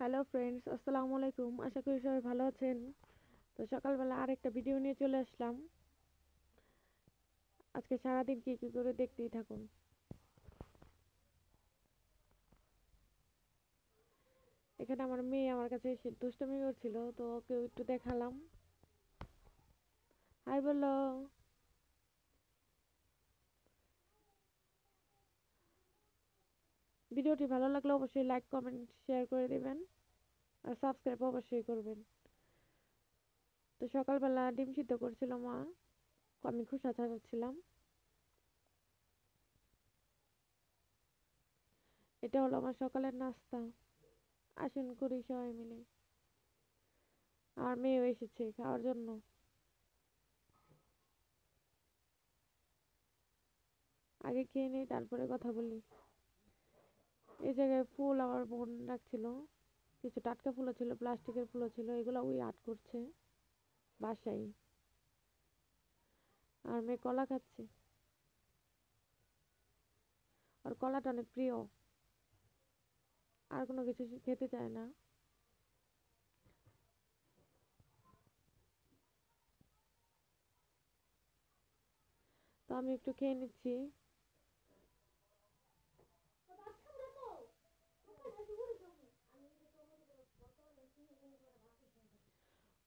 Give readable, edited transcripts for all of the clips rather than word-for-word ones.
Hello friends, আসসালামু আলাইকুম। আশা করি সবাই ভালো আছেন। তো সকালবেলা আরেকটা ভিডিও নিয়ে চলে আসলাম। আজকে সারাদিন কি কি করে দেখতেই থাকুন। এখানে আমার মেয়ে আমার কাছে এসে দুষ্টুমি করছিল, তো ওকে একটু দেখালাম। হাই বলো। ভিডিওটি ভালো লাগলে অবশ্যই লাইক কমেন্ট শেয়ার করে দিবেন, আর সাবস্ক্রাইব অবশ্যই করবেন। তো সকালবেলা ডিম সিদ্ধ করছিল মা, আমি খোসা ছাড়াচ্ছিলাম। এটা হলো আমার সকালের নাস্তা। আসুন করি সবাই মিলে। আর মেয়েও এসেছে খাওয়ার জন্য। আগে খেয়ে নিই, তারপরে কথা বলি। এই জায়গায় ফুল আমার বোন রাখছিল, কিছু টাটকা ফুলও ছিল, প্লাস্টিকের ফুলও ছিল, এগুলো ওই আর্ট করছে বাসায়। আর মেয়ে কলা খাচ্ছে, আর কলাটা অনেক প্রিয়, আর কোনো কিছু সে খেতে চায় না। তো আমি একটু খেয়ে নিচ্ছি।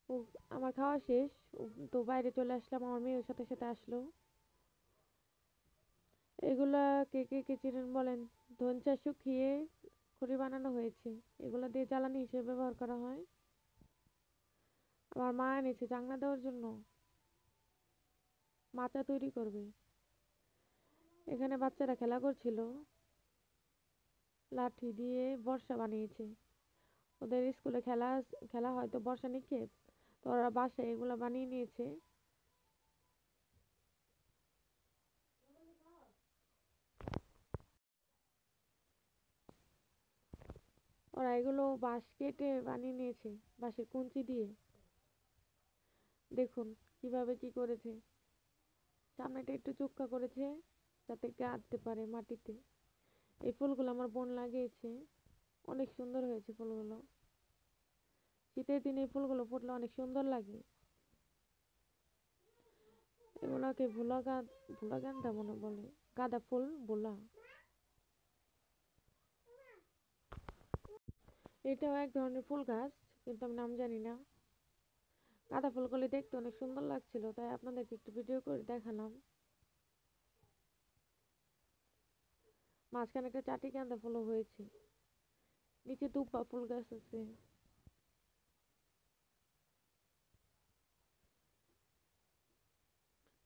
ও, আমার খাওয়া শেষ। তো বাইরে চলে আসলাম, আমার মেয়ের সাথে সাথে আসলো। এগুলা কে কে কে চিনেন বলেন? ধনচা শুকিয়ে খড়ি বানানো হয়েছে, এগুলো দিয়ে জ্বালানি হিসেবে ব্যবহার করা হয়। আমার মা এনেছে চাংনা দেওয়ার জন্য, মাচা তৈরি করবে। এখানে বাচ্চারা খেলা করছিল, লাঠি দিয়ে বর্ষা বানিয়েছে। ওদের স্কুলে খেলা খেলা হয় তো বর্ষা নিক্ষেপ, তো ওরা বাসায় এগুলো বানিয়ে নিয়েছে। ওরা এগুলো বাঁশ কেটে বানিয়ে নিয়েছে, বাঁশের কঞ্চি দিয়ে। দেখুন কিভাবে কি করেছে। সামনেটা একটু চোক্কা করেছে যাতে গাঁথতে পারে মাটিতে। এই ফুলগুলো আমার বোন লাগিয়েছে, অনেক সুন্দর হয়েছে ফুলগুলো। শীতের দিনে এই ফুলগুলো ফুটলে অনেক সুন্দর লাগে। এগুলোকে ভোলা গাঁদা মনে বলে, গাঁদা ফুল ভোলা। এটাও এক ধরনের ফুল গাছ, কিন্তু আমি নাম জানি না। গাঁদা ফুলগুলি দেখতে অনেক সুন্দর লাগছিল, তাই আপনাদেরকে একটু ভিডিও করে দেখালাম। মাঝখানে একটা চাটি গাঁদা ফুলও হয়েছে, নিচে দুব্বা ফুল গাছ আছে।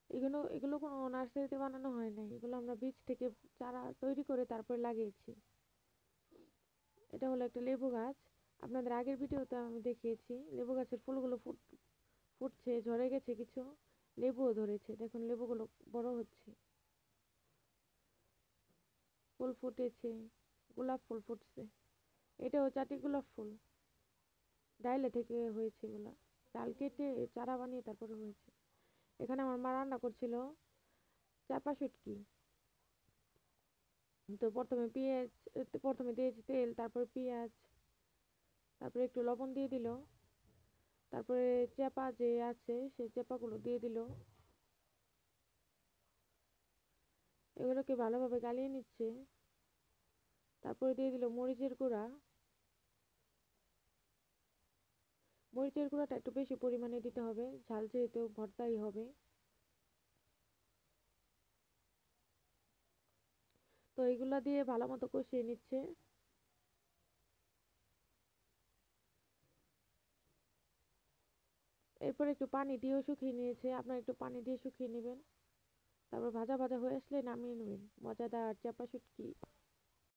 এগুলো এগুলো কোনো নার্সারিতে বানানো হয় নাই, এগুলো আমরা বীজ থেকে চারা তৈরি করে তারপরে লাগিয়েছি। এটা হলো একটা লেবু গাছ। আপনাদের আগের ভিডিওতে আমি দেখিয়েছি লেবু গাছের ফুলগুলো ফুটছে, ঝরে গেছে কিছু, লেবুও ধরেছে। দেখুন লেবুগুলো বড় হচ্ছে, ফুল ফুটেছে, গোলাপ ফুল ফুটছে। এটাও চাটি গোলাপ ফুল, ডাইলে থেকে হয়েছে এগুলা, ডাল কেটে চারা বানিয়ে তারপরে হয়েছে। এখানে আমার মা রান্না করছিল চাপা শুটকি। তো প্রথমে দিয়েছি তেল, তারপরে পেঁয়াজ, তারপরে একটু লবণ দিয়ে দিল, তারপরে চেপা যে আছে সেই চেপাগুলো দিয়ে দিল। এগুলোকে ভালোভাবে গালিয়ে নিচ্ছে। তারপরে দিয়ে দিল মরিচের গুঁড়া। মরিচের গুঁড়াটা একটু বেশি পরিমাণে দিতে হবে, ঝাল যেহেতু ভর্তাই হবে। তো এগুলা দিয়ে ভালো মতো কষিয়ে নিচ্ছে। এরপর একটু পানি দিয়েও শুকিয়ে নিয়েছে, আপনারা একটু পানি দিয়ে শুকিয়ে নেবেন। তারপর ভাজা ভাজা হয়ে আসলে নামিয়ে নেবেন। মজাদার চাপা শুটকি।